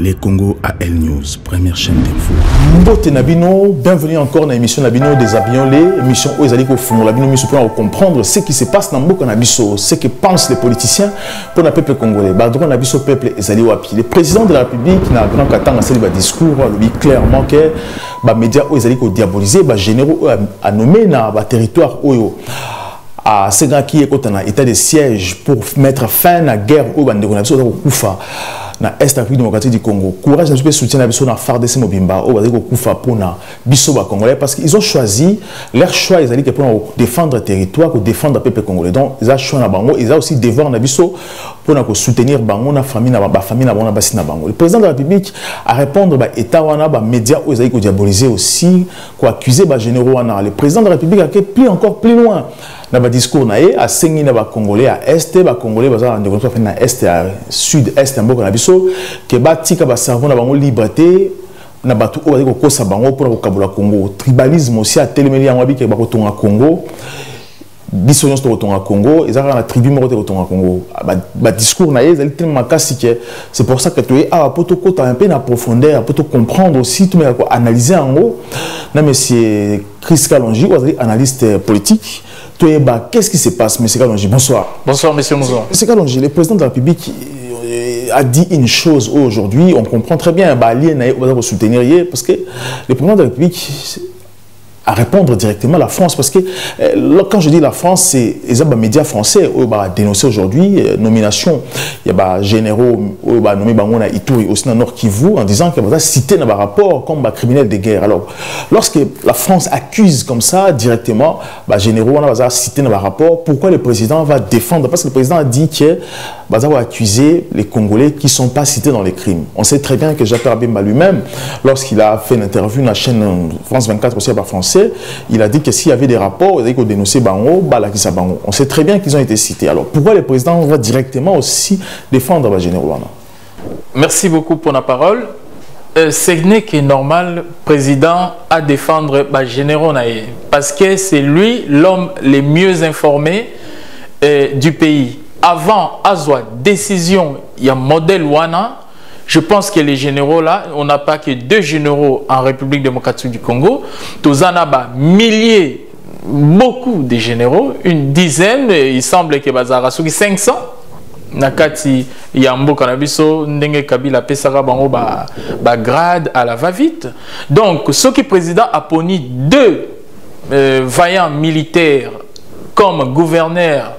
Les Congo AL News, première chaîne d'info. Mbote Nabino, bienvenue encore dans l'émission Nabino Déshabillons les émissions où ils allaient au fond. Nabino mission pour comprendre ce qui se passe dans Mboka Nabiso, ce que pensent les politiciens pour le peuple congolais. Badron Nabiso peuple ils allaient wapi. Le président de la République n'a grand katanga c'est le discours lui clairement que les médias où ils allaient diaboliser, les généraux à nommer dans le territoire où à ce gars qui est en état de siège pour mettre fin à la guerre où Bandeko Nabiso au Koufa. Na Est République démocratique du Congo. Courage de soutien na biso na FARDC Mobimba au baziko kufa pona biso ba congolais parce qu'ils ont choisi leur choix ils allaient que pour défendre le territoire pour défendre le peuple congolais. Donc ils ont choisi na bango, ils ont aussi devoir na biso pour soutenir bango na famille na ba famille na bango na basi na bango. Le président de la République a répondre ba état wana ba médias ils allaient diaboliser aussi quoi accuser ba généraux wana. Le président de la République a été plus encore plus loin. Dans le discours à Sengi na ba Congolais à Est, ba Congolais bazar de fait na Est à Sud-Est mboka na biso que ba tika ba servant na bango liberté na batu o baziko kosa bango pour ko kabula Congo. Tribalisme aussi à telemeli yango bi ke ba ko tonga Congo. Biso nyonso to tonga Congo, ils ont la tribu moko to tonga Congo. Ba discours na yé tellement makasi que c'est pour ça que tu es à poto kota un peu na profondeur, poto comprendre aussi tout mais analyser en gros. Na monsieur Chris Kalonji, analyste politique. Qu'est-ce qui se passe, M. Kalonji? Bonsoir. Bonsoir, M. Mouzon. M. Kalonji, le président de la République a dit une chose aujourd'hui, on comprend très bien, on va soutenir parce que le président de la République à répondre directement à la France parce que quand je dis la France c'est les médias français qui ont dénoncé aujourd'hui nomination il y a des généraux qui ont nommé Bangona Ituri aussi dans Nord Kivu en disant qu'ils vont citer dans un rapport comme des criminels de guerre. Alors lorsque la France accuse comme ça directement les généraux vont citer dans un rapport, pourquoi le président va défendre? Parce que le président a dit que va accuser les Congolais qui ne sont pas cités dans les crimes. On sait très bien que Jacques Abimba lui-même lorsqu'il a fait une interview dans la chaîne France 24 aussi par français, il a dit que s'il y avait des rapports, il a dénoncé Bango, Balakissa Bango. On sait très bien qu'ils ont été cités. Alors pourquoi le président va directement aussi défendre les généraux? Merci beaucoup pour la parole. Ce n'est que normal, le président à défendre les généraux parce que c'est lui l'homme le mieux informé du pays. Avant Azwa décision, il y a modèle Wana. Je pense que les généraux là, on n'a pas que 2 généraux en République démocratique du Congo. Tous en a milliers, beaucoup de généraux, une dizaine, il semble que Bazara Souki 500. Nakati Yambo Kanabiso, Ndenge Kabila Pesara Bango grade à la va-vite. Donc, ce qui président a poni 2 vaillants militaires comme gouverneur.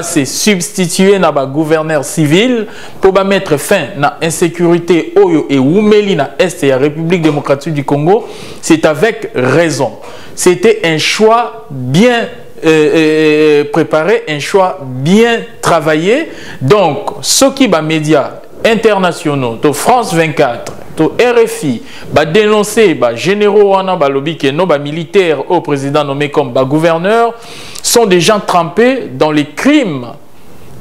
C'est substituer na gouverneur civil pour mettre fin à l'insécurité Oyo et Oumeli na Est et la République démocratique du Congo. C'est avec raison. C'était un choix bien préparé, un choix bien travaillé. Donc, ceux qui sont médias internationaux, de France 24, de RFI, dénoncer généraux lobby que nos militaires au président nommé comme gouverneur sont des gens trempés dans les crimes.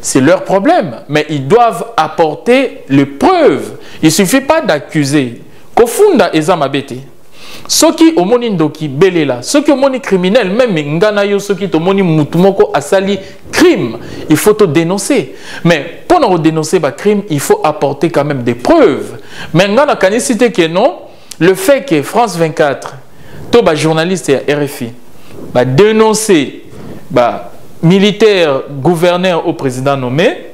C'est leur problème, mais ils doivent apporter les preuves. Il ne suffit pas d'accuser. Kofunda ezamabete. Ceux qui ont moni ndoki belela, ceux qui ont moni criminel, même nganayo, ceux qui ont moni mutumoko asali crime, il faut te dénoncer. Mais pour nous dénoncer le crime, il faut apporter quand même des preuves. Mais ngana kanisite que non, le fait que France 24, tous les journalistes et RFI, dénoncer militaire gouverneur au président nommé,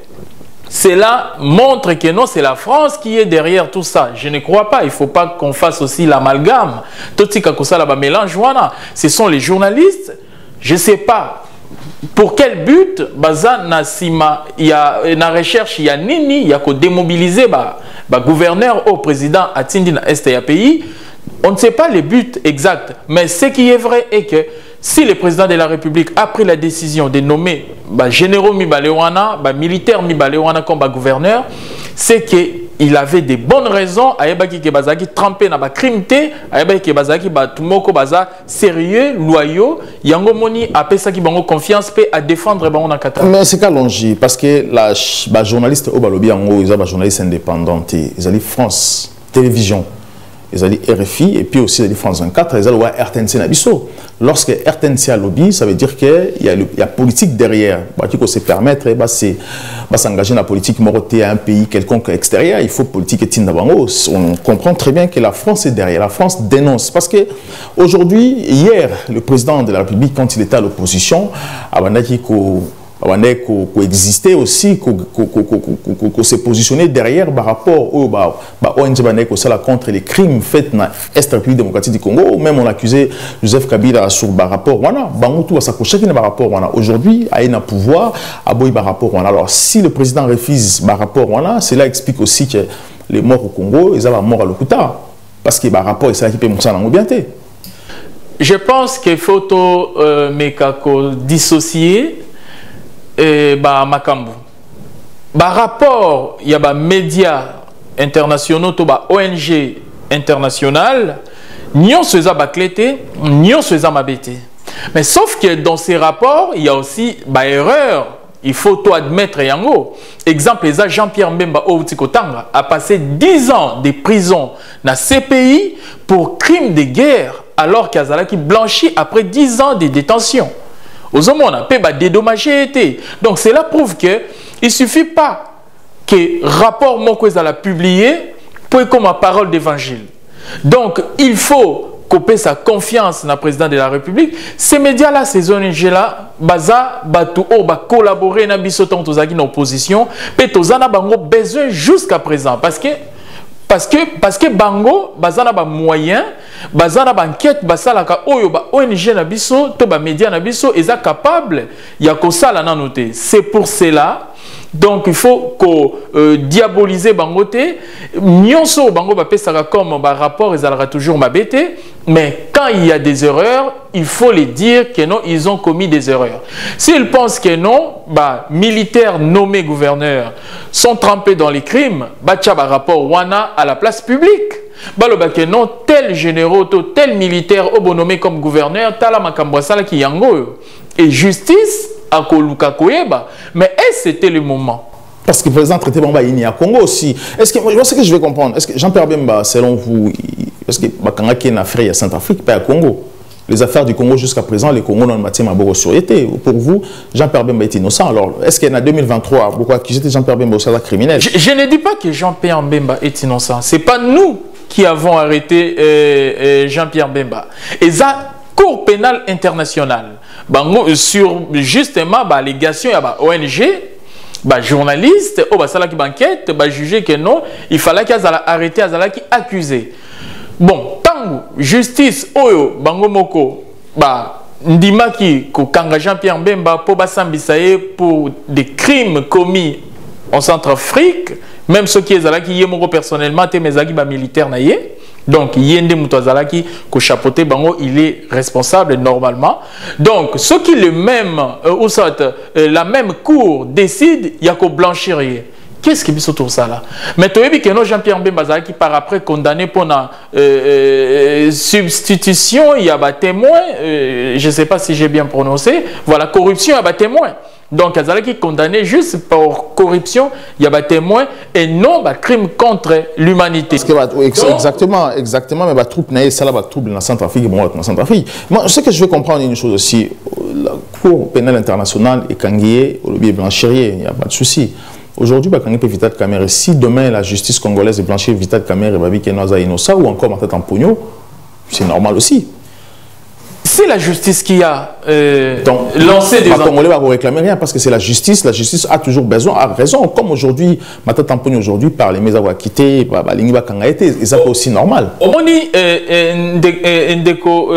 cela montre que non, c'est la France qui est derrière tout ça. Je ne crois pas. Il ne faut pas qu'on fasse aussi l'amalgame. Tout ce qui mélange, ce sont les journalistes. Je ne sais pas pour quel but, il y a une recherche, il y a nini, il y a qu'à démobiliser gouverneur au président à Tindina Est et pays. On ne sait pas le but exact. Mais ce qui est vrai est que si le président de la République a pris la décision de nommer généraux Mibalewana, militaires Mibalewana comme gouverneur, c'est qu'il avait des bonnes raisons à Ebaki Kebazaki trempé dans la crime, à Ebaki Kebazaki Tumoko Baza sérieux, loyaux, Yango Moni a pesa qui bango confiance à défendre bango Nakata. Mais c'est Kalonji parce que la journaliste au Balobi Yango, ils ont journaliste indépendante, ils ont France Télévision. ils allaient RFI et puis aussi les France 24, ils allaient voir RTNC Nabiso. Lorsque RTNC a lobby, ça veut dire qu'il y a politique derrière. Il faut se permettre de s'engager dans la politique moroté à un pays quelconque extérieur. Il faut politique et tindabango. On comprend très bien que la France est derrière. La France dénonce. Parce que aujourd'hui, hier, le président de la République, quand il était à l'opposition, a coexister aussi, se positionner derrière par rapport au ONG contre les crimes faits dans l'Est République démocratique du Congo. Même on accusait Joseph Kabila sur par rapport aujourd'hui a un pouvoir à boy par rapport. Alors si le président refuse par rapport, cela explique aussi que les morts au Congo, ils ont mort à l'Okuta parce que par rapport c'est là qui peut monter en mobilité. Je pense qu'il faut dissocier makambu. Par rapport, il y a des médias internationaux, ONG internationales, nous sommes baclétés, nous sommes mabétés. Mais sauf que dans ces rapports, il y a aussi des erreurs. Il faut tout admettre. Exemple, Jean-Pierre Mbemba Outikotanga a passé 10 ans de prison dans ces pays pour crimes de guerre, alors qu'il a blanchi après 10 ans de détention. Aux hommes, on a dédommagé. Donc, cela prouve qu'il ne suffit pas que rapport Mokweza l'a publié pour comme ma parole d'évangile. Donc, il faut couper sa confiance dans le président de la République. Ces médias-là, ces ONG-là, collaborer dans l'opposition, mais ils ont besoin jusqu'à présent. Parce que Bango, bazana ba moyen, bazana ba enquête, basala ka oyo ba ONG na biso, to ba média na biso, eza capable ya ko sala na noté. C'est pour cela. Donc il faut diaboliser Bangote. Nyonso Bango ba pesaka comme ba rapport, ils allera toujours m'abêter. Mais quand il y a des erreurs, il faut les dire que non, ils ont commis des erreurs. S'ils pensent que non, militaires nommés gouverneurs sont trempés dans les crimes, tchaba rapport wana à la place publique. Que non, tel généraux, tel militaire nommé comme gouverneur, tala makambwasala ki yango. Et justice à Koluka Koyeba. Mais est-ce que c'était le moment? Parce que le président traité Bamba il y a Congo aussi. Est-ce que moi ce que je veux comprendre, est-ce que Jean-Pierre Bemba, selon vous, est-ce que Bakanga qui est en Afrique, il y a Centrafrique, pas à Congo? Les affaires du Congo jusqu'à présent, les Congos dans le matière Maboro surété. Pour vous, Jean-Pierre Bemba est innocent. Alors, est-ce qu'en 2023, pourquoi accuser Jean-Pierre Bemba au salaire criminel? Je ne dis pas que Jean-Pierre Bemba est innocent. Ce n'est pas nous qui avons arrêté Jean-Pierre Bemba. Et ça, Cour pénale internationale, sur justement l'allégation, il y a ONG, journaliste, qui banquette, jugé que non, il fallait qu'ils arrêté, qu'ils accusé. Bon, tant justice, oyo, bangomoko, ndimaki, kanga Jean-Pierre Bemba, pour des crimes commis en Centrafrique, même ceux qui sont là, qui sont personnellement, mes militaires naïe. Donc, Yende Moutouazalaki, ko chapeauté bango, il est responsable normalement. Donc, ceux qui la même cour décide, il y a qu'au blanchir. Qu'est-ce qui est autour ça là? Mais tu as vu que Jean-Pierre Mbemba qui par après condamné pour la substitution, il y a des témoins, je ne sais pas si j'ai bien prononcé, voilà, corruption, il y a des témoins. Donc, il y a qui condamné juste pour corruption, il y a des témoins et non des crimes contre l'humanité. Exactement, mais les troupes dans la Centrafrique, dans Centrafrique. Moi, ce que je veux comprendre une chose aussi, la Cour pénale internationale est kanguée, au lobby blanchirier, il n'y a pas de souci. Aujourd'hui, Bakangé peut Vital Kamerhe. Si demain la justice congolaise est blanchie Vital Kamerhe, Babi Kenoza Inosa ou encore Martin Tampogno, c'est normal aussi. C'est la justice qui a lancé des... Les Congolais ne vont réclamer rien parce que c'est la justice a toujours besoin, a raison. Comme aujourd'hui, Martin Tampogno aujourd'hui par les avoir quitté, Balingiba Kangaete, et ça c'est aussi normal. On dit Ndeko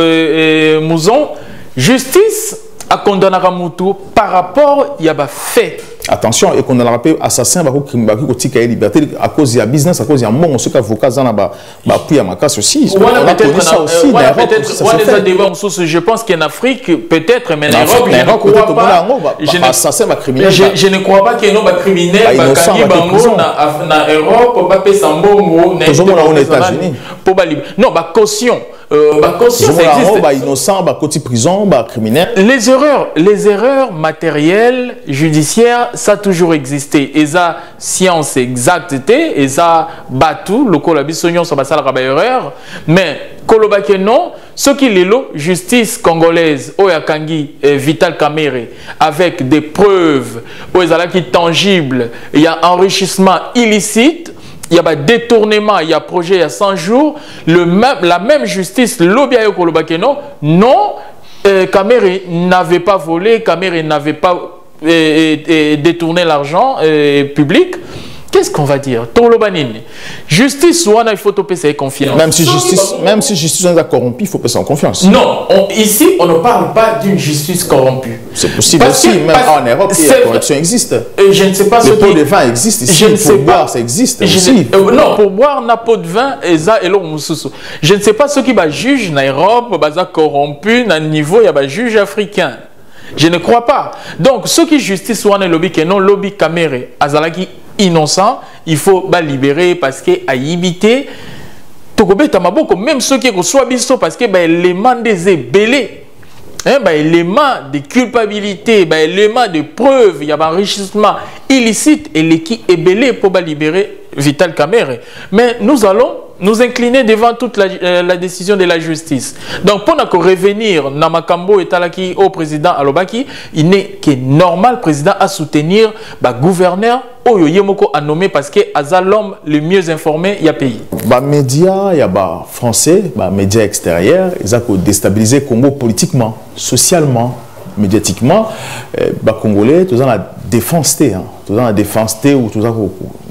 Mouzon, justice a condamné Ramutu par rapport il y a des faits. Attention, et qu'on a rappelé assassin qui a liberté à cause de business, à cause de mon ce qu'avocat puis à ma casse aussi. On a connu ça aussi. Je pense qu'en Afrique, peut-être, mais en Europe, je ne crois pas qu'il y ait un criminel en Europe, pas Pessambongo, aux États-Unis. Non, caution. conscience existe. Innocent, côté prison, criminel. Les erreurs matérielles, judiciaires, ça a toujours existé. Et ça, science exacteté, et ça, batou, le colabissonion, ça va ça la erreur. Mais, kolobake non, ce qui est l'eau, justice congolaise, Oyakangi, Vital Kamerhe, avec des preuves, qui tangibles, il y a enrichissement illicite. Il y a détournement, il y a projet il y a 100 jours, la même justice, lobby à Yokolobakeno, non, Kamerhe n'avait pas volé, Kamerhe n'avait pas détourné l'argent public. Qu'est-ce qu'on va dire? Justice, il faut payer confiance. Même si justice est corrompue, il faut payer en confiance. Non, ici, on ne parle pas d'une justice corrompue. C'est possible aussi, même en Europe, la corruption existe. Je ne sais pas ce qui... Le pot de vin existe ici, pour boire, ça existe aussi. Non, pour boire, un pot de vin, je ne sais pas ce qui va juger en Europe, corrompu, à un niveau, il y a un juge africain. Je ne crois pas. Donc, ce qui justice, c'est lobby que non, lobby Kamerhe, Azalaki innocent, il faut libérer parce que à imiter même ceux qui soient biso parce que l'élément des ébélés, l'élément de culpabilité, l'élément de preuve, il y a un enrichissement illicite et l'équipe ébélé pour libérer Vital Kamerhe. Mais nous allons nous incliner devant toute la décision de la justice. Donc, pour nous revenir, Namakambo et Talaki au président Alobaki, il n'est que normal, le président, à soutenir le gouverneur Oyo Yemoko a nommé parce que c'est l'homme le mieux informé il y a pays. Les médias, il y a les français, les médias extérieurs, ils ont déstabilisé le Congo politiquement, socialement, médiatiquement. Les Congolais, tout la défense, tout la défense où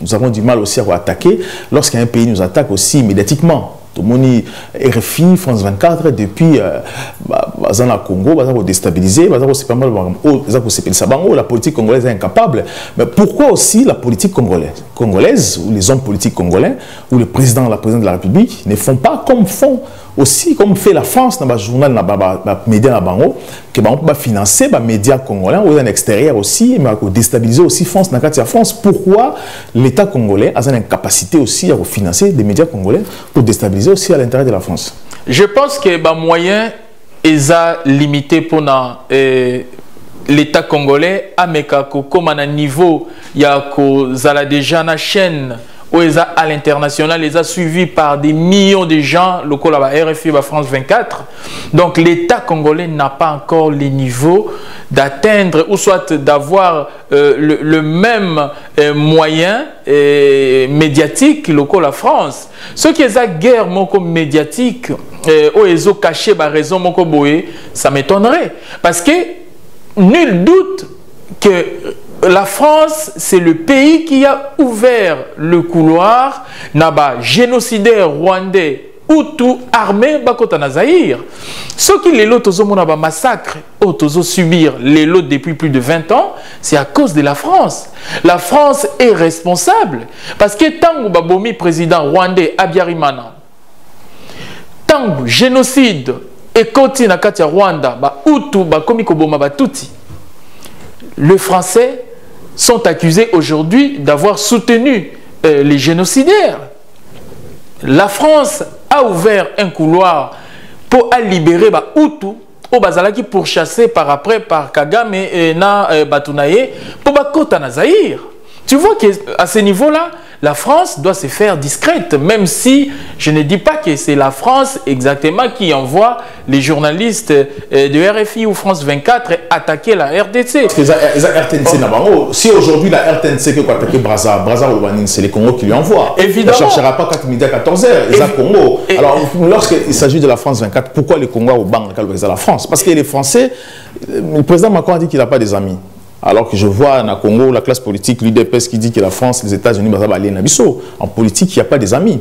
nous avons du mal aussi à attaquer lorsqu'un pays nous attaque aussi médiatiquement. Tout le monde RFI, France 24, depuis le Congo, ils ont déstabilisé, la politique congolaise est incapable. Mais pourquoi aussi la politique congolaise, ou les hommes politiques congolais, ou le président, la présidente de la République, ne font pas comme font aussi, comme fait la France dans le journal, dans les médias, qui va financer les médias congolais, ou en extérieur aussi, mais déstabiliser aussi France dans la France. Pourquoi l'État congolais a une incapacité aussi à financer des médias congolais pour déstabiliser aussi à l'intérieur de la France? Je pense que les moyens sont limités pour l'État congolais, comme à un niveau, il y a déjà une chaîne à l'international, les a suivis par des millions de gens, locaux là-bas, RFI, France 24. Donc l'État congolais n'a pas encore les niveaux d'atteindre ou soit d'avoir le même moyen médiatique locaux la France. Ce qui est la guerre médiatique, où ils ont caché la raison, ça m'étonnerait. Parce que nul doute que la France, c'est le pays qui a ouvert le couloir naba génocidaire rwandais ou tout armé bakota na Zaïre. Ce qui les lots aux massacre aux subir les lots depuis plus de 20 ans, c'est à cause de la France. La France est responsable parce que tant que babomi président rwandais Abiyarimana, tant que génocide et koti na katia Rwanda ba utu ba komi koboma ba tuti. Les Français sont accusés aujourd'hui d'avoir soutenu les génocidaires. La France a ouvert un couloir pour libérer Hutu au Bazalaki pour chasser par après par Kagame et Batunaye pour Bakota na Zaïre. Tu vois qu'à ce niveau-là, la France doit se faire discrète, même si je ne dis pas que c'est la France exactement qui envoie les journalistes de RFI ou France 24 attaquer la RDC. Si aujourd'hui la RTNC qui attaquer Brazza, c'est les Congos qui lui envoient. Évidemment. On ne cherchera pas 4 midi à 14h, ils ont Congo. Alors, lorsqu'il s'agit de la France 24, pourquoi les Congos au banc de la France? Parce que les Français, le président Macron a dit qu'il n'a pas des amis. Alors que je vois au Congo, la classe politique, l'UDPS qui dit que la France, les États-Unis, en politique, il n'y a pas des amis.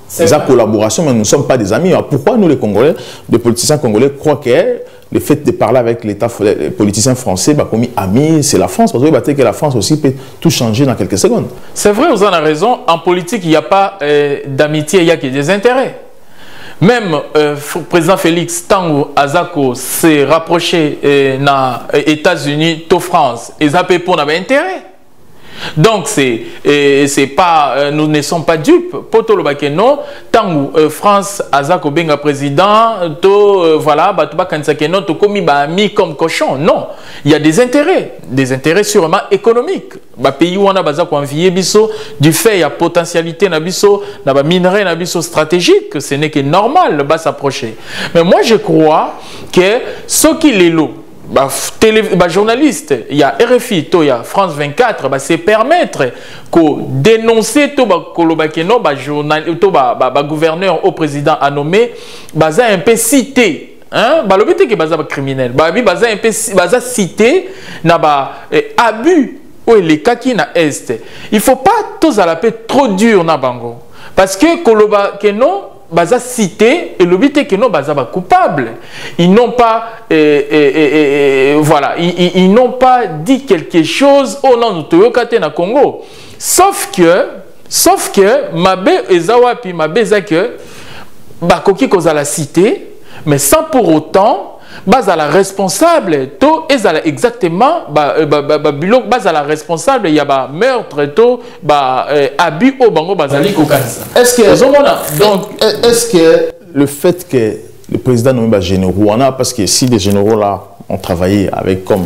C'est une collaboration, mais nous ne sommes pas des amis. Alors pourquoi nous, les Congolais, les politiciens congolais, croient que le fait de parler avec l'État, les politiciens français, comme amis, c'est la France? Parce que la France aussi peut tout changer dans quelques secondes. C'est vrai, vous en avez raison. En politique, il n'y a pas d'amitié, il y a que des intérêts. Même le président Félix Tango Azako s'est rapproché des États-Unis, de France, et ça peut pour avoir intérêt. Donc c'est pas nous ne sommes pas dupes. Poto le bakeno tangu France azako benga président to voilà batuba kansakeno to komi ba ami comme cochon. Non, il y a des intérêts sûrement économiques. Ba pays wana bazako envier biso du fait il y a potentialité na biso na ba minerai na biso stratégique, ce n'est que normal ba s'approcher. Mais moi je crois que ce qui les lots journaliste, il y a RFI, il y a France 24, c'est permettre que dénoncer tout gouverneur au président à nommer, un peu cité, hein, l'objet que baza criminel, un peu cité, abus ou les cas qui na est. Il faut pas tous à la paix trop dur na bango, parce que koloba que non. Baza cité et le but est que non baza coupable. Ils n'ont pas voilà, ils n'ont pas dit quelque chose au nom de Toyokate na Congo. Sauf que mabe ezawapi mabe zake bakoki koza la cité, mais sans pour autant base à la responsable to ezala exactement bilok base à la responsable il y a ba meurtre to abus au bango bazali kokanisa. Est-ce que donc est-ce que le fait que le président nommé ba généraux parce que si les généraux là ont travaillé avec comme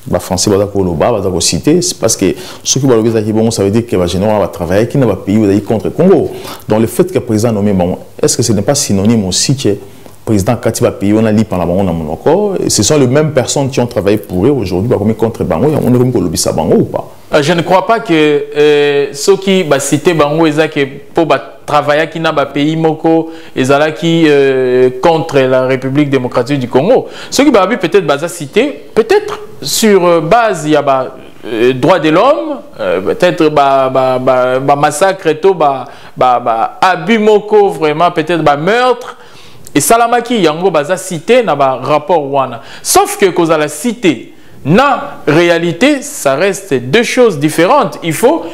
ba français bazako loba bazako cité, c'est parce que ceux qui ba lobi zaki bon ça veut dire que ba généraux va travailler qui n'a pas pays bazali contre Congo. Donc le fait que le président nommé bon est-ce que ce n'est pas synonyme aussi que président Katiba pays on a li pendant on a monoko, ce sont les mêmes personnes qui ont travaillé pour eux aujourd'hui comme contre Bango, on est comme Kolobisa Bango ou pas? Je ne crois pas que ceux qui ba cité Bango ezake pour travailler qui n'a pas pays moko ezala qui contre la République démocratique du Congo. Ceux qui ba peut-être basa cité peut-être sur base il y a droits de l'homme, peut-être massacre et tout abus moko vraiment peut-être meurtre. Et Salamaki yango baza cité na ba rapport wana. Sauf que cause à la cité, na réalité, ça reste deux choses différentes. Il faut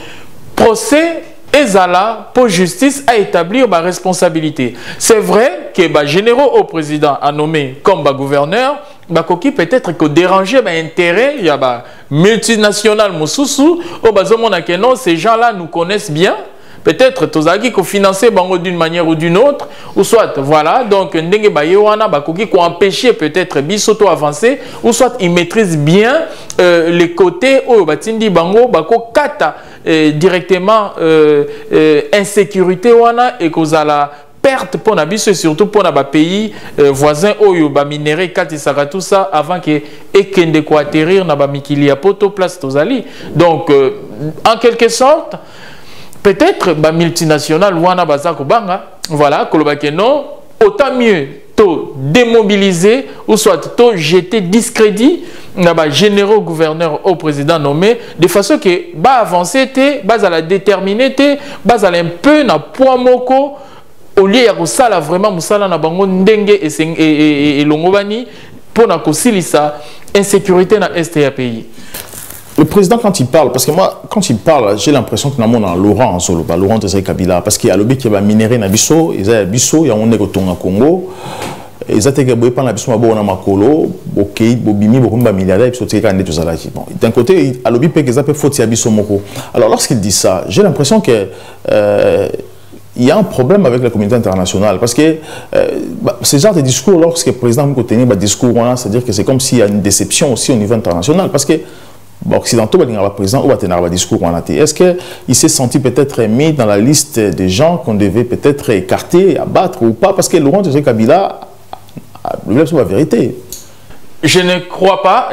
procès et zala pour justice à établir ma responsabilité. C'est vrai que ba généraux au président a nommé comme ba gouverneur, ba koki peut-être que déranger ba intérêt, il y a ba multinational mususu, au bazomona que non, ces gens-là nous connaissent bien. Peut-être tozaki ko financer bango d'une manière ou d'une autre ou soit voilà donc ndenge bayewana bakoki ko empêcher peut-être bisoto avancer ou soit ils maîtrisent bien les côtés où batindi bango bako kata directement insécurité wana et kozala perte pour nabiso et surtout pour na pays voisins oyo ba minerai kati saka tout ça avant que ekende ko atterrir na ba mikili ya poto place tozali donc en quelque sorte peut-être ba multinational wana bazako banga voilà kolobake non autant mieux to démobiliser ou soit to jeter discrédit na ba généraux gouverneur au président nommé de façon que ba avancer te ba la déterminer te ba un peu na poids moko au lieu ya kosala vraiment musala na bango ndenge et longobani pour na kosilisa insécurité na est ya pays. Le président, quand il parle, parce que moi, quand il parle, j'ai l'impression que nous avons Laurent en solo, Laurent Désiré Kabila, parce qu'il y a le but qui va minérer na biso, il y a biso, il y a un nègre tonga Congo, il y a des gens qui ont biso mabo na makolo, bokei, bobimi, bokumba milliardaire, puis sauter quand tout ça là. D'un côté, à l'objet que ça peut faute à biso moko. Alors lorsqu'il dit ça, j'ai l'impression que il y a un problème avec la communauté internationale parce que ce genre de discours, lorsque le président veut tenir un discours, c'est-à-dire que c'est comme s'il y a une déception aussi au niveau international parce que occidentaux, président ou un discours. Est-ce qu'il s'est senti peut-être mis dans la liste des gens qu'on devait peut-être écarter, abattre ou pas? Parce que Laurent Désiré Kabila a la vérité. Je ne crois pas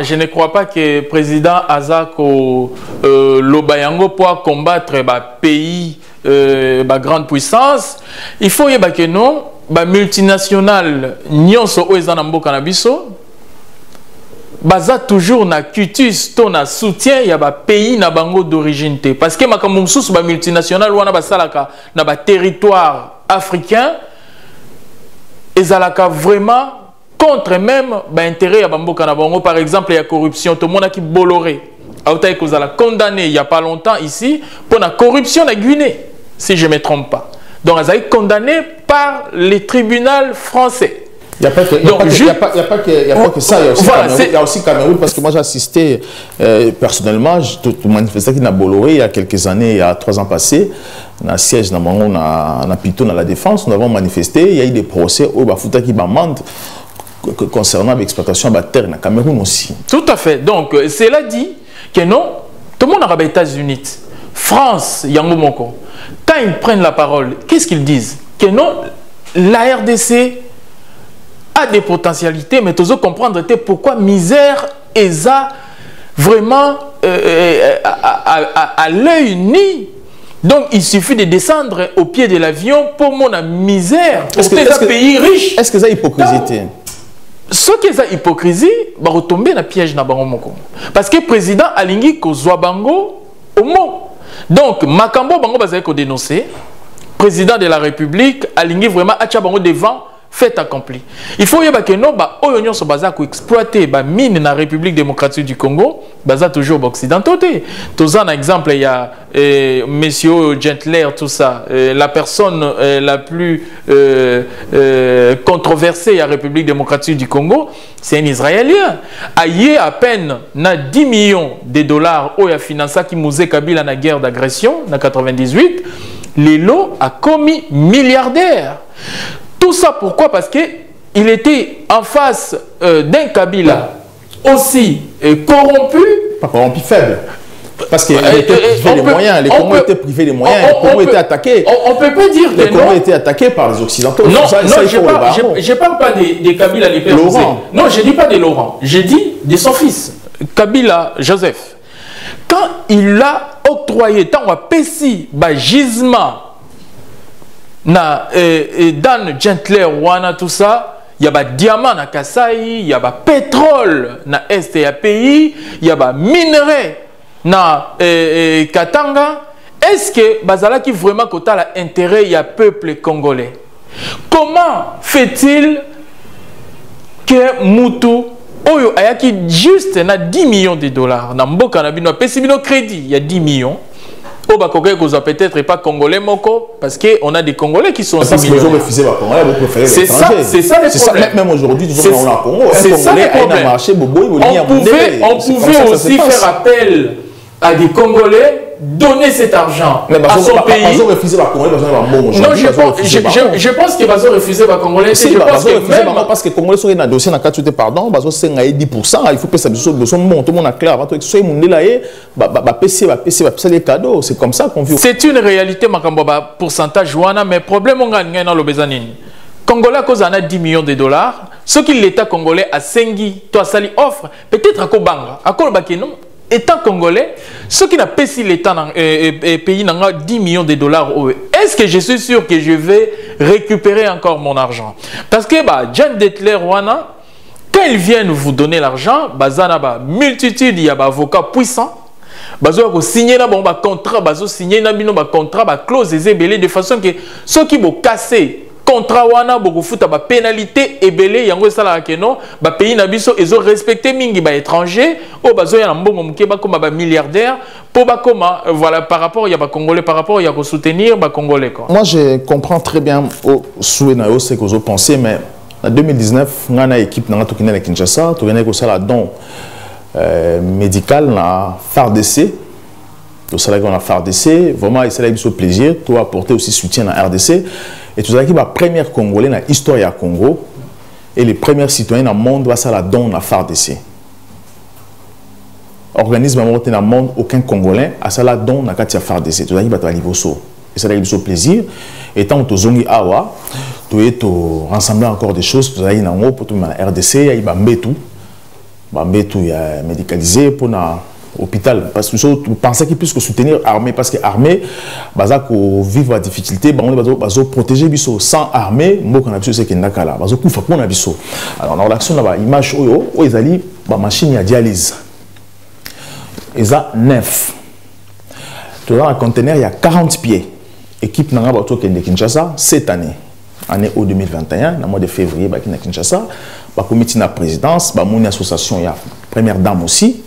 que le président Azako Lobayango pour combattre pays grande puissance. Il faut que non, multinational nyonso oezana mboka na biso. Baza toujours na cutus to na soutien ya ba pays na bango d'origine te parce que makambo mususu ba multinational wana basalaka na ba territoire africain ezalaka vraiment contre même ba intérêt ya bamboka na bango. Par exemple il y a corruption to mona ki Bolloré autaye kozala condamné il y a pas longtemps ici pour la corruption na Guinée si je me trompe pas. Donc elle a été condamné par les tribunaux français. Il n'y a pas que ça, il y a aussi voilà, Cameroun. Il y a aussi Cameroun, parce que moi j'ai assisté personnellement, tout manifesté qui n'a Bolloré il y a quelques années, il y a 3 ans passés, dans le siège, dans Pito, dans la défense, nous avons manifesté, il y a eu des procès où Bafouta qui m'amende concernant l'exploitation de la terre dans le Cameroun aussi. Tout à fait. Donc, cela dit que non, tout le monde a les États-Unis, France, Yango Moko, quand ils prennent la parole, qu'est-ce qu'ils disent? Que non, la RDC a des potentialités, mais tu dois comprendre pourquoi misère est vraiment à l'œil nu. Donc il suffit de descendre au pied de l'avion pour mon misère. Est-ce que c'est un pays riche? Est-ce que c'est hypocrisie? Ce qui est hypocrisie, va retomber dans le piège na bango moko. Parce que le président alingi kozwa bango au mot. Donc makambo bango bazali ko dénoncer. Président de la République alingi vraiment acha bango devant. Fait accompli. Il faut que nous, oyo so baza ko exploiter ba mine na République démocratique du Congo, baza toujours occidentaux. Tous un exemple, il y a monsieur Gentler, tout ça, la personne la plus controversée à la République démocratique du Congo, c'est un Israélien. Aïe à peine na 10 millions de dollars oyo a financé qui Mouzé Kabila na guerre d'agression na 98, Lelo a commis milliardaire. Tout ça pourquoi? Parce qu'il était en face d'un Kabila aussi corrompu. Pas corrompu, faible. Parce qu'il était privé des moyens. Les Congos étaient privés des moyens. Les Congos étaient attaqués. On ne peut pas dire que les Congos étaient attaqués par les Occidentaux. Non, je ne parle pas des Kabila, les pères. Non, je ne dis pas de Laurent. Je dis de son fils, Kabila Joseph. Quand il a octroyé, tant à Pessi, gisement, na Dan Gentler wana tout ça, il y a des diamants na Kasai, il y a des pétrole na est ya pays, il y a des minerais na Katanga. Est-ce que bazala qui vraiment kota la intérêt ya peuple congolais? Comment fait-il que Moutou oyo ayaki juste na 10 millions de dollars na mboka na bino pesi bino crédit, il y a 10 millions. Peut-être pas congolais moko parce qu'on a des Congolais qui sont parce qu'ils ont refusé la Congolais, vous préférez les étrangers. C'est ça le problème. Même aujourd'hui, on a Congo. C'est ça le problème. On pouvait aussi faire appel à des Congolais, donner cet argent à son pays. Ils ont refusé la Congolais non, je pense qu'ils vont refuser la Congolais. Je pense que même parce que les Congolais sont dans le dossier, dans le cas de pardon, ils ont 10%. Il faut que ça soit tout le monde a clair. Avant que soit mon délaï, les cadeaux. C'est comme ça qu'on vit. C'est une réalité, Makamboba, pourcentage, mais le problème, on gagne dans le Bézanine. Congolais, à cause en a 10 millions de dollars. Ce que l'État congolais a Sengi, toi, Sali offre, peut-être à Kobanga, à Kolbakeno. Étant congolais, ceux qui n'ont pas si l'État pays n'ont 10 millions de dollars, est-ce que je suis sûr que je vais récupérer encore mon argent? Parce que Jean Detler Wana, quand ils viennent vous donner l'argent, bazana multitude, il y a des avocats puissants, bazo signer un contrat, bazo signer un contrat, clause ébélé de façon que ceux qui vont casser contrat wana beaucoup futa ba pénalité ebelé yango sala keno ba pays na biso ils ont respecté mingi ba étranger o bazo ya mbongo mke ba comme ba milliardaire pour ba koma voilà par rapport il y a ba congolais par rapport il y a ko soutenir ba congolais quoi. Moi je comprends très bien au souhait na yo ce que vous pensez mais en 2019 ngana équipe na to kinela Kinshasa to gagner ko sala don médical na FARDC. Tout ça qu'on a FARDC vraiment c'est là il plaisir toi apporter aussi soutien à RDC. Et tout ça qui va première Congolais dans l'histoire du Congo et les premiers citoyens dans le monde va ça la donne à FARDC. Organisme dans le monde aucun Congolais à ça la donne à Katia FARDC. Tout ça qui va aller au saut. Et ça là plaisir. Et tant que zongi awa, tu es rassembler encore des choses. Tout ça il y a pour tout la RDC il y a Bambetou il y a médicalisé pour na hôpital parce que vous pensez qu'il puisse soutenir l'armée parce que l'armée baza ko vivre la difficulté bazo protéger biso sans armée moko na biso c'est que ndakala bazo kufa pour na biso alors dans l'action là image oyo ezali ba machine ya dialyse eza 9 tout dans un conteneur il y a 40 pieds équipe nanga bato kende Kinshasa cette année au 2021 dans mois de février ba Kinshasa ba comité na présidence ba mon association ya première dame aussi.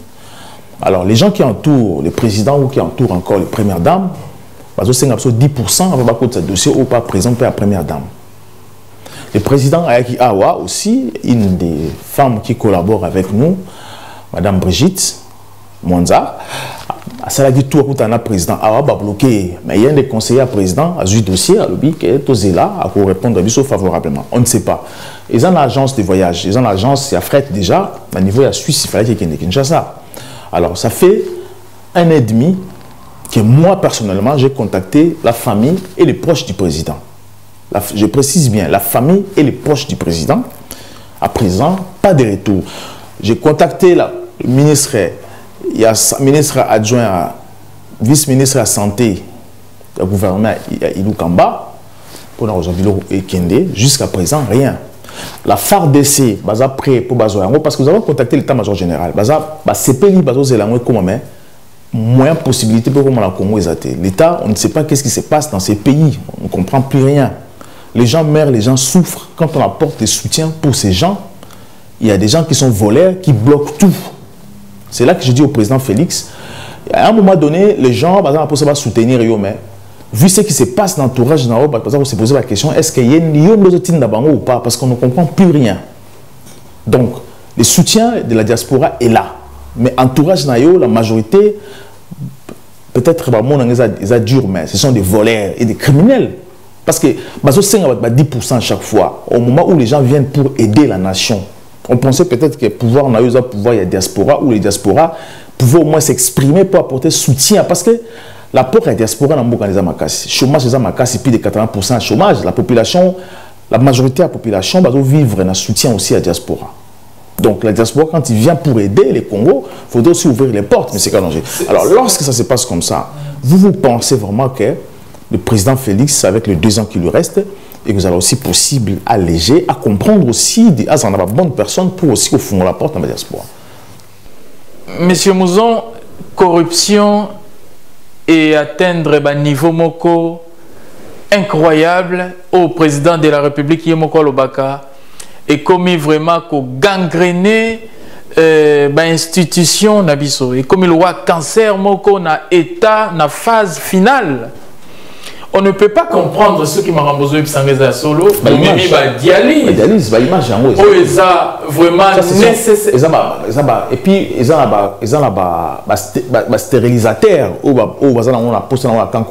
Alors, les gens qui entourent le président ou qui entourent encore les premières dames, ils ont 10% avec ce dossier ou pas présent pour la première dame. Le président Ayaki Awa aussi, une des femmes qui collabore avec nous, Madame Brigitte Monza, ça a dit tout à un président Awa va bloquer. Mais il y a des conseillers à président, à ce dossier, à l'objet, qui est là, à répondre à lui favorablement. On ne sait pas. Ils ont l'agence de voyage, ils ont l'agence, il y a fret déjà, au niveau de la Suisse, il fallait qu'il y ait Kinshasa. Alors, ça fait 1 an et demi que moi, personnellement, j'ai contacté la famille et les proches du président. Je précise bien, la famille et les proches du président. À présent, pas de retour. J'ai contacté le ministre, il y a ministre adjoint, vice-ministre de la Santé, le gouvernement Ilou Kamba, pour nous et Kende, jusqu'à présent, rien. La FARDC, baza prêt pour Bazoyango, parce que nous avons contacté l'état-major général. Baza, CPI, Bazo Zelango, comment moins possibilité pour comment la Congo est. L'État, on ne sait pas qu'est-ce qui se passe dans ces pays, on ne comprend plus rien. Les gens meurent, les gens souffrent. Quand on apporte des soutiens pour ces gens, il y a des gens qui sont voleurs, qui bloquent tout. C'est là que je dis au président Félix, à un moment donné, les gens, par exemple, pour soutenir mais vu ce qui se passe dans l'entourage, on s'est posé la question, est-ce qu'il y a une d'Abango ou pas? Parce qu'on ne comprend plus rien. Donc, le soutien de la diaspora est là. Mais entourage, la majorité, peut-être ils dur, mais ce sont des voleurs et des criminels. Parce que 10% chaque fois, au moment où les gens viennent pour aider la nation. On pensait peut-être que pouvoir, il y a diaspora, où les diasporas pouvaient au moins s'exprimer pour apporter soutien. Parce que l'apport à la diaspora, le chômage, c'est plus de 80% de chômage. La population, la majorité de la population va vivre un soutien aussi à la diaspora. Donc la diaspora, quand il vient pour aider les Congos, il faudrait aussi ouvrir les portes, mais c'est qu'à danger. Alors lorsque ça se passe comme ça, vous pensez vraiment que le président Félix, avec les 2 ans qui lui restent, et que vous allez aussi possible alléger, à comprendre aussi, à en avoir bonne personne pour aussi au fond de la porte dans la diaspora. Monsieur Mouzon, corruption et atteindre un niveau moko incroyable au président de la République Yemoko Lobaka et commis vraiment gangréner institution nabiso et comme il voit cancer moko na état na phase finale. On ne peut pas comprendre ce qui m'a remboursé et solo. Dialyse, image vraiment nécessaire. Et puis, ils ont un stérilisateur où on a posté dans la canne.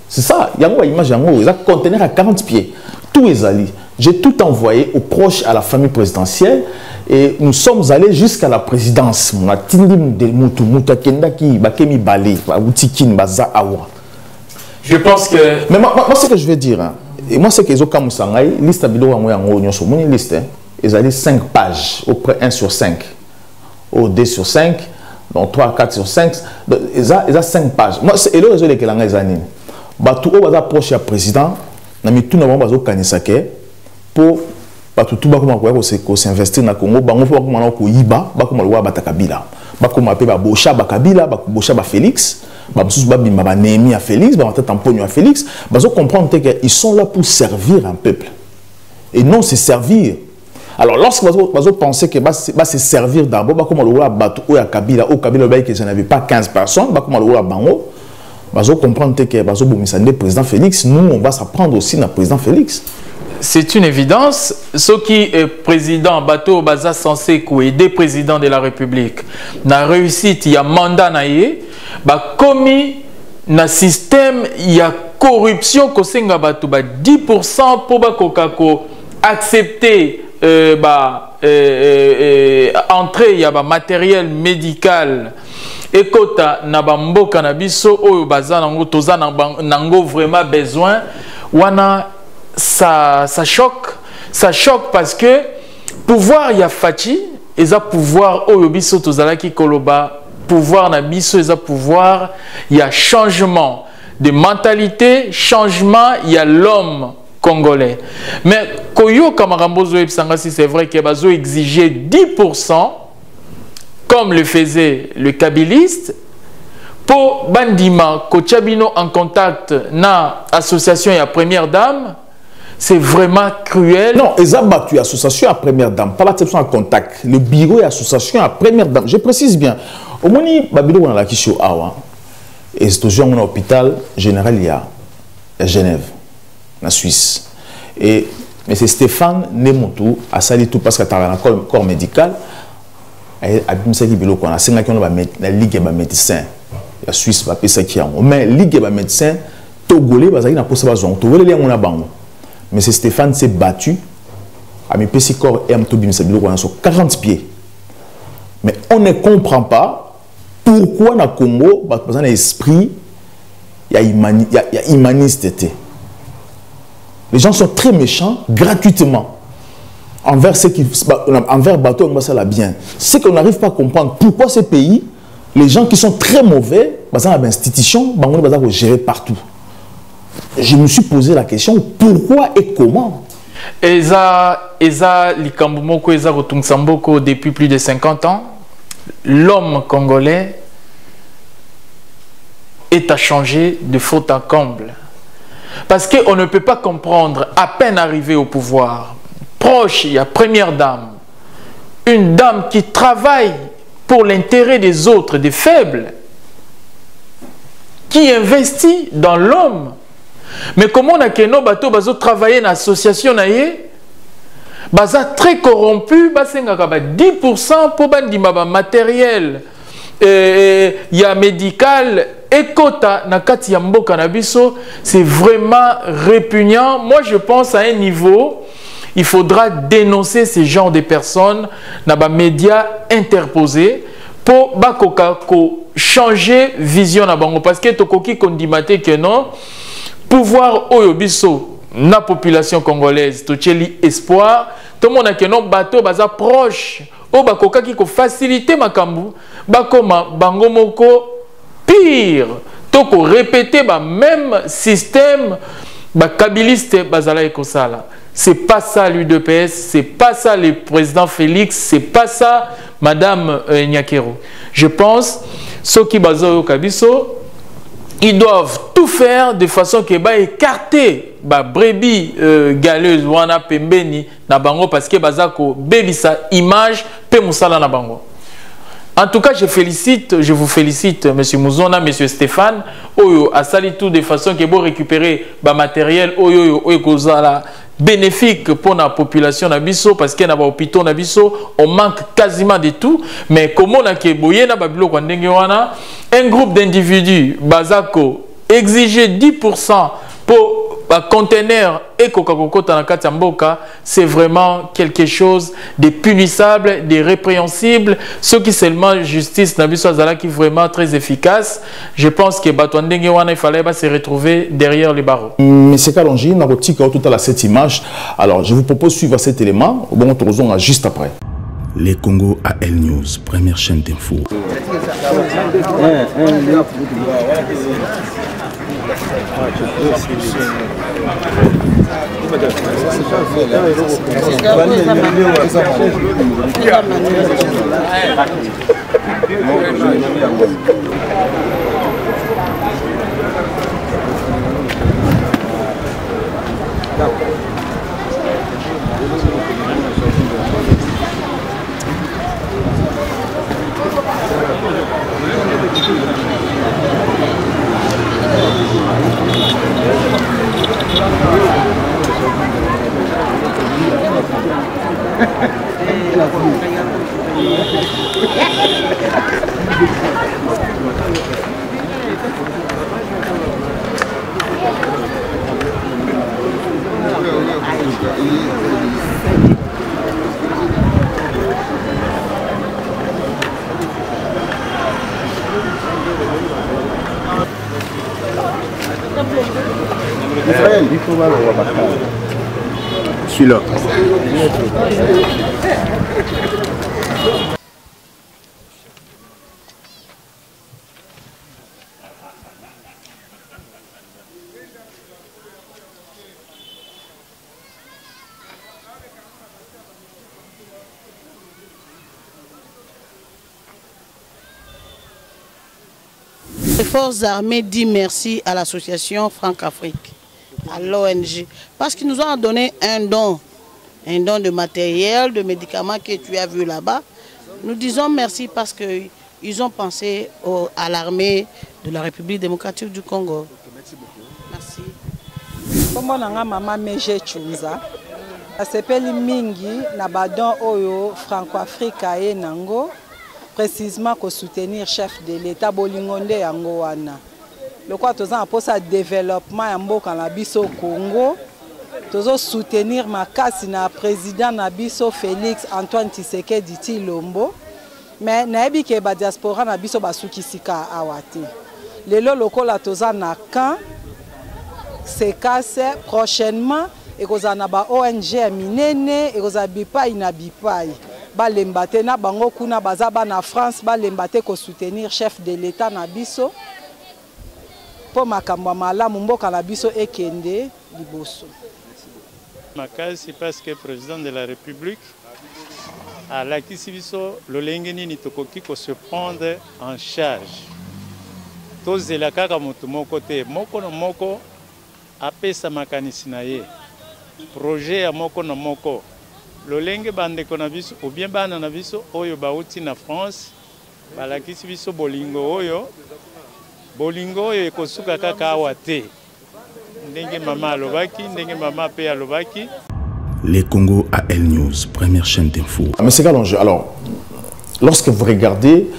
C'est ça, il y a une image, ils ont un conteneur à 40 pieds. Tout est allé. J'ai tout envoyé aux proches, à la famille présidentielle. Et nous sommes allés jusqu'à la présidence. Je pense que... Mais moi ce que je veux dire, hein, et moi c'est que les autres Moussangaï, liste liste, ils ont 5 pages, au près 1 sur 5, au 2 sur 5, donc 3, 4 sur 5, ils ont 5 pages. Moi, c'est le réseau de Kelanga, ils ont tout le monde approche le président, nous avons tout le monde kanisake pour tout le monde s'investir dans le Congo, bango pour comment on yiba, comment on va Kabila, comment on va Bocha Kabila, Bocha Félix. Néhémie à Félix, à Félix, comprendre qu'ils sont là pour servir un peuple et non se servir. Alors lorsque vous pensez que se servir d'abord, comme on va Kabila, au Kabila, que je n'avais pas 15 personnes, comme on va Bango, vous comprendre que le président Félix, nous on va s'apprendre aussi dans le président Félix. C'est une évidence. Ce qui est président Bato Baza censé aider président de la République na réussite, il y a mandat naïe, bah commis na système il y a corruption ko senga bato ba 10% pour ba kokako accepter entrée il y a ba matériel médical et kota na ba mboka na biso oyo baza nango toza nango vraiment besoin wana. Ça choque parce que pouvoir y a fachi et ça pouvoir oyobiso tozalaki koloba pouvoir na biso et ça pouvoir il y a changement de mentalité, changement il y a l'homme congolais. Mais koyo kamarambozo epsangasi c'est vrai que bazo exiger 10% comme le faisait le kabiliste. Pour Bandima Kochabino en contact na association et à première dame. C'est vraiment cruel. Non, ils ont battu l'association à première dame, pas l'acception en contact. Le bureau et l'association à première dame. Je précise bien. Au moment où Babilo on a la Kisho Awa, et c'est toujours un hôpital général il y a à Genève, en Suisse. Et Mais c'est Stéphane Nemoto à sali tout parce que tu as un corps médical. Et à bien ça qui bilo qu'on a 5 ans la ligue des médecins. La Suisse va payer ça qui a. Mais ligue des médecins togolais parce qu'il n'a pas ça besoin. Togolais on a bango. Mais c'est Stéphane s'est battu. À mes petits corps et à tout bien ça bilo qu'on a sur 40 pieds. Mais on ne comprend pas pourquoi dans le Congo parce que dans l'esprit il y a humaniste. Les gens sont très méchants gratuitement envers ceux qui envers bateau on va ça bien. C'est qu'on n'arrive pas à comprendre pourquoi ces pays, les gens qui sont très mauvais, dans l'institution, on va gérer partout. Je me suis posé la question pourquoi et comment. Eza Likambumoko Eza Rotungsamboko depuis plus de 50 ans, l'homme congolais est à changer de faute en comble. Parce qu'on ne peut pas comprendre, à peine arrivé au pouvoir, proche, il y a première dame, une dame qui travaille pour l'intérêt des autres, des faibles, qui investit dans l'homme. Mais comment on a que nos bateaux travailler dans l'association, baza très corrompu, baza 10% pour bandima matériel, il y a médical. Ekota nakati ya mboka na biso, c'est vraiment répugnant. Moi, je pense à un niveau, il faudra dénoncer ce genre de personnes dans les médias interposés pour changer vision na bango. Parce que tokoki kondimate que non, pouvoir oyo biso na population congolaise, tocheli espoir, tout le monde a que non bateau baza proche, o bakoka ki ko faciliter makambu, bakoma bango moko pire, toko répéter le même système, kabiliste bazala et kosala. C'est pas ça l'UDPS, c'est pas ça le président Félix, c'est pas ça Madame Nyakero. Je pense, ceux qui bazo kabiso, ils doivent tout faire de façon que écarter brebis galeuse wana pembeni na bango parce que bazako bebisa image pe musala na bango. En tout cas, je vous félicite, M. Mouzona, M. Stéphane, Oyo, a sali tout de façon que vous récupérer le matériel Oyo, bénéfique pour la population Nabiso, parce qu'il y a des hôpitaux Nabiso, on manque quasiment de tout. Mais comment on a un groupe d'individus, Bazako, exiger 10% pour conteneur et Coca-Cola, c'est vraiment quelque chose de punissable, de répréhensible. Ce qui seulement justice Nabiso qui est vraiment très efficace. Je pense que il fallait se retrouver derrière les barreaux. Monsieur Kalonji, on a tout à cette image. Alors, je vous propose de suivre cet élément. Bon, on se juste après. Les Congo AL News, première chaîne d'info. Celui-là. Les forces armées disent merci à l'association Franc-Afrique, à l'ONG, parce qu'ils nous ont donné un don de matériel, de médicaments que tu as vu là-bas. Nous disons merci parce qu'ils ont pensé à l'armée de la République démocratique du Congo. Merci beaucoup. Comme on a maman Meje Chunza, Asepeli mingi na badon oyo Franco-Africa e nango précisément ko soutenir chef de l'État bolingonde yango wana. Le quoi toza pour sa développement ya mboka na biso Congo. Tozo soutenir makasi na président na biso Félix Antoine Tshisekedi Tshilombo. Mais nayebi ke ba diaspora na biso basukisika awate. Lelo lokola toza na camp se casse prochainement et kozana ba ONG minene et koza bipai na bipai ba lembate na bango kuna bazaba na France ba lembate ko soutenir chef de l'État na biso po makambo malamu mboka na biso ekende liboso. Makasi parce que président de la République a lakisi biso lolenge nini tokoki ko se prendre en charge. Tozela kaka moto moko te moko no moko apesa makanisi na ye. Projet ya moko na moko lolenge bandeko na biso ou bien bana na biso oyo bauti na France balakisi biso bolingo oyo ekosuka kaka awa te ndenge mama alobaki ndenge mama pe alobaki. Les Congo à El News, première chaîne d'info. Mais c'est l'enjeu. Alors, lorsque vous regardez,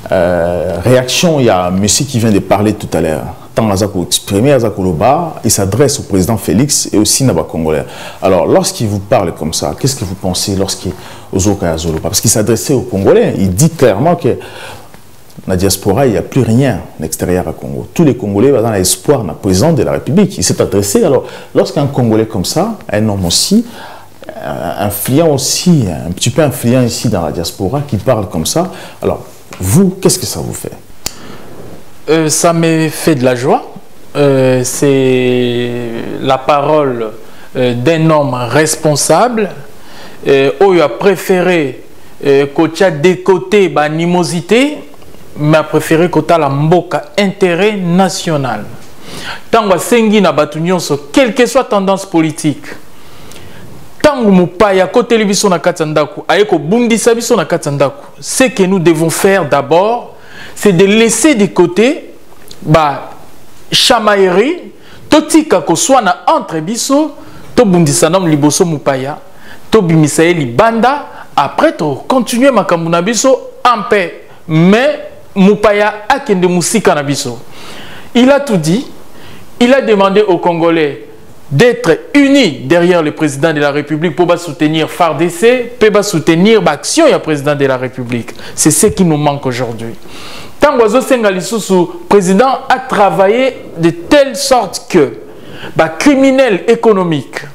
réaction, il y a un monsieur qui vient de parler tout à l'heure. Tant Azako exprimé, Azako Loba, il s'adresse au président Félix et aussi Naba Congolais. Alors, lorsqu'il vous parle comme ça, qu'est-ce que vous pensez lorsqu'il parce qu'il s'adressait aux Congolais, il dit clairement que dans la diaspora, il n'y a plus rien extérieur à Congo. Tous les Congolais sont dans l'espoir d'un président de la République. Il s'est adressé. Alors, lorsqu'un Congolais comme ça, un homme aussi, influent aussi, un petit peu influent ici dans la diaspora, qui parle comme ça, alors, vous, qu'est-ce que ça vous fait? Ça me fait de la joie. C'est la parole d'un homme responsable où il a préféré côté des côtés animosité, mais a préféré côté la mboka intérêt national. Tant que sengi na batunyonso, quelle que soit tendance politique, tant que mupaya côté libiso na katsandaku, ayeko bundisa biso na katsandaku, ce que nous devons faire d'abord, c'est de laisser de côté bah chamaillerie totika ko soit na entre biso to bundisa nam liboso mupaya to bimisaye libanda après to continuer makambo na biso en paix mais mupaya akende musika na biso. Il a tout dit. Il a demandé aux Congolais d'être unis derrière le président de la République pour soutenir FARDC, pour soutenir l'action du président de la République. C'est ce qui nous manque aujourd'hui. Tant que le président a travaillé de telle sorte que les criminels économiques,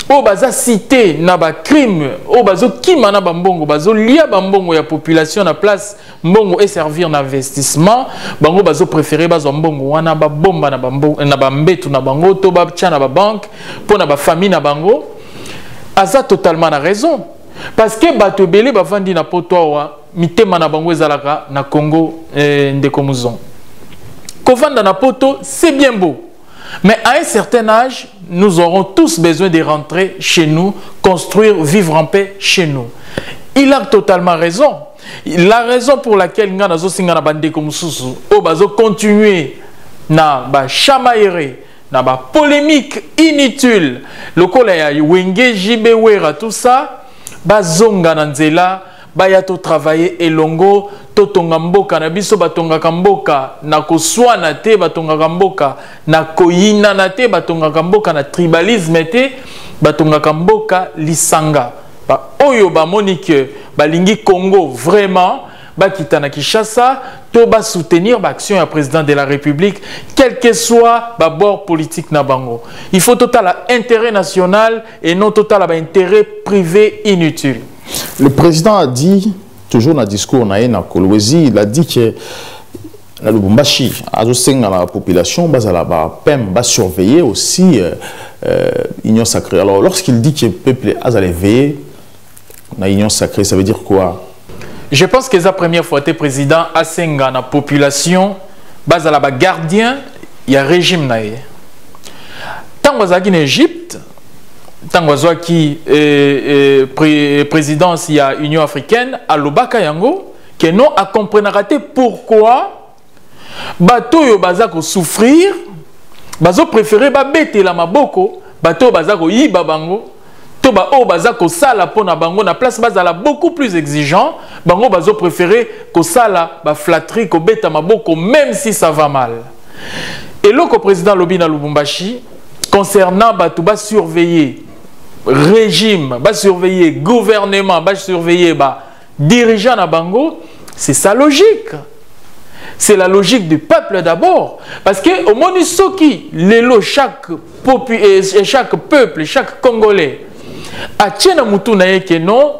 au baza cité na ba crime, au bazo kima na bambongo, bazo lia bambongo ya population na place mbongo et servir d'investissement, bango bazo préféré bazo mbongo wana ba bomba na bambongo na bambetu na bango to ba tcha na ba banque pour na ba famille na bango. Aza totalement na raison parce que bato belé ba vandi na potwa mitema na bango ezalaka na Congo ndeko muzon. Kovanda na poto c'est bien beau. Mais à un certain âge, nous aurons tous besoin de rentrer chez nous, construire, vivre en paix chez nous. Il a totalement raison. La raison pour laquelle nous avons continué à chamaillerer, à polémique inutile, le collège Wenge Jibewera, tout ça, bazonga nanzela, bayato travailler elongo totonga mboka na biso batonga kamboka na koswana te batonga kamboka na koyina na te batonga kamboka na tribalisme te batonga kamboka lisanga ba oyo ba monique balingi Congo vraiment ba kitana Kinshasa to ba soutenir l'action du président de la République quel que soit ba bord politique na bango. Il faut total intérêt national et non total intérêt privé inutile. Le président a dit, toujours dans le discours na Kolwezi, il a dit que la Lubumbashi, la population, va surveiller aussi l'Union sacrée. Alors, lorsqu'il dit que le peuple a veiller à l'Union sacrée, ça veut dire quoi? Je pense que c'est la première fois que le président a senga la population, la gardien, il y a un régime. Tant que en Égypte, tant qui présidence il y a Union africaine à l'Obaka Yango que non a comprendre pourquoi bateau yo bazako souffrir bazo préférer ba bete la maboko bateau bazako yiba bango to ba o baza ko sala pona bango na place bazala beaucoup plus exigeant, bango bazo préférer ko sala ba flatterie ko beta maboko même si ça va mal. Et le président Lobina Lubumbashi concernant tout bas surveiller régime, bas surveiller gouvernement, bas surveiller dirigeant na bango, c'est sa logique. C'est la logique du peuple d'abord. Parce que au monde soki lelo chaque peuple, chaque Congolais a tiena mutu na yeke non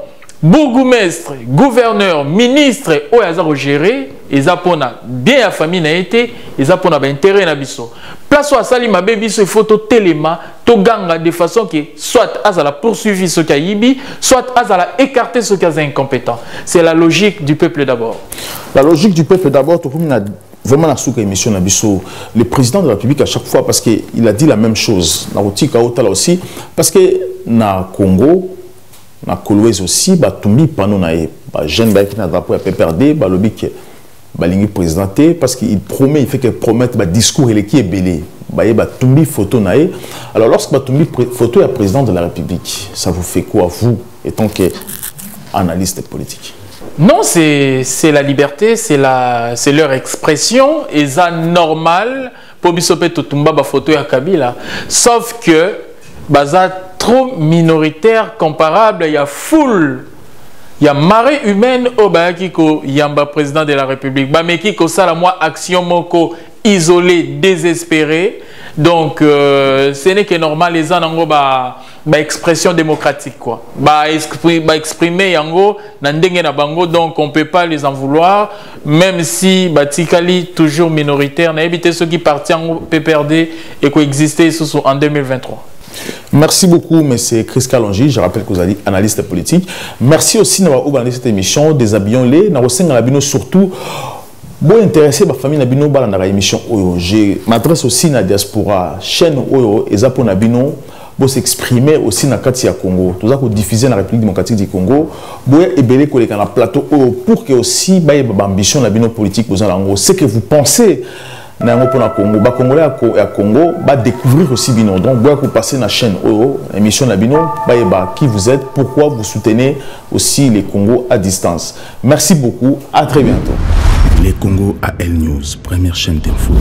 bourgmestre, gouverneur, ministre o yazaro gérer eza pona bien la famille na été eza pona ba intérêt na biso. Place à sali ma baby ce photo téléma to ganga de façon que soit azala poursuivi ce kaibi, soit azala écarter ce cas incompétent. C'est la logique du peuple d'abord. La logique du peuple d'abord, vraiment la souka émission na biso. Le président de la République à chaque fois parce que il a dit la même chose. Na rotika otala aussi parce que na Congo na Kolwezi aussi batumbi pano na e ba jeune ba qui na drapeau ya PPRD ba lobi que balingi présenté parce qu'il promet, il fait que promettre ba discours et qui est belé ba tumbi photo na e. Alors lorsque batumbi photo ya président de la République, ça vous fait quoi vous étant que analyste politique? Non, c'est la liberté, c'est leur expression et ça normal pour bisope totumba ba photo ya Kabila, sauf que baza trop minoritaire comparable, il y a foule, il y a marée humaine au Bayakiko Yamba président de la République. Bamekiko ça la moi action moko isolé, désespéré. Donc ce n'est que normal les gens n'ont pas expression démocratique quoi. Exprimer yango nandenge na bango, donc on peut pas les en vouloir même si batikali toujours minoritaire n'a évité ceux qui partent en PPRD et coexister en 2023. Merci beaucoup, M. Chris Kalonji. Je rappelle que vous êtes analyste politique. Merci aussi d'avoir organisé cette émission. Déshabillons-les. Nous avons surtout bon intéressé la famille Nabino dans la émission. Je m'adresse aussi à la diaspora. Chaîne Oyo et Zapo Nabino pour s'exprimer aussi dans le Congo. Tout ça pour diffuser dans la République démocratique du Congo. Pour ébélé collègues dans le plateau pour que aussi l'ambition Nabino politique vous en ce que vous pensez. Les Congolais à Congo va découvrir aussi Bino. Donc, vous passez dans la chaîne émission Nabino, qui vous êtes, pourquoi vous soutenez aussi les Congos à distance. Merci beaucoup, à très bientôt. Les Congos à L News, première chaîne d'info.